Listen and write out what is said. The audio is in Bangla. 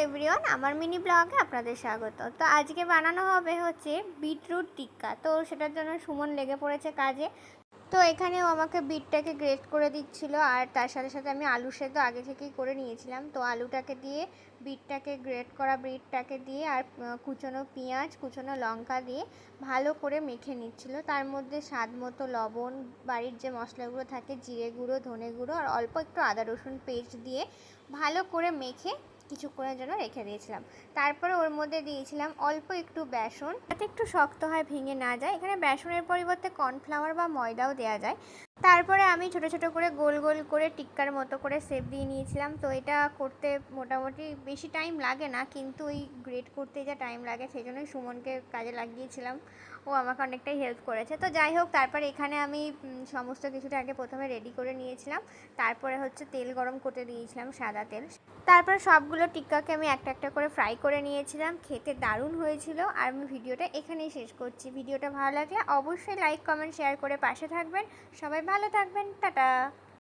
এভরিওয়ান, আমার মিনি ব্লগে আপনাদের স্বাগত। তো আজকে বানানো হবে হচ্ছে বিটরুট টিক্কা। তো সেটার জন্য সুমন লেগে পড়েছে কাজে। তো এখানেও আমাকে বিটটাকে গ্রেট করে দিচ্ছিল, আর তার সাথে সাথে আমি আলু সেদ্ধ আগে থেকেই করে নিয়েছিলাম। তো আলুটাকে দিয়ে বিটটাকে গ্রেট করা বিটটাকে দিয়ে আর কুচনো পেঁয়াজ কুচনো লঙ্কা দিয়ে ভালো করে মেখে নিচ্ছিল। তার মধ্যে স্বাদ মতো লবণ, বাড়ির যে মশলাগুলো থাকে জিরে গুঁড়ো, ধনে গুঁড়ো আর অল্প একটু আদা রসুন পেস্ট দিয়ে ভালো করে মেখে কিছুক্ষণের জন্য রেখে দিয়েছিলাম। তারপরে ওর মধ্যে দিয়েছিলাম অল্প একটু বেসন, যাতে একটু শক্ত হয়, ভেঙে না যায়। এখানে বেসনের পরিবর্তে কর্নফ্লাওয়ার বা ময়দাও দেওয়া যায়। তারপরে আমি ছোট ছোট করে গোল গোল করে টিক্কার মতো করে শেপ দিয়ে নিয়েছিলাম। তো এটা করতে মোটামুটি বেশি টাইম লাগে না, কিন্তু ওই গ্রেট করতে যা টাইম লাগে সেই জন্যই সুমনকে কাজে লাগিয়েছিলাম। ও আমাকে অনেকটাই হেল্প করেছে। তো যাই হোক, তারপরে এখানে আমি সমস্ত কিছুটা আগে প্রথমে রেডি করে নিয়েছিলাম। তারপরে হচ্ছে তেল গরম করতে দিয়েছিলাম, সাদা তেল। তারপরে সবগুলো টিক্কাকে আমি একটা একটা করে ফ্রাই করে নিয়েছিলাম। খেতে দারুণ হয়েছিল। আর আমি ভিডিওটা এখানেই শেষ করছি। ভিডিওটা ভালো লাগলে অবশ্যই লাইক কমেন্ট শেয়ার করে পাশে থাকবেন। সবাই ভালো থাকবেন। টাটা।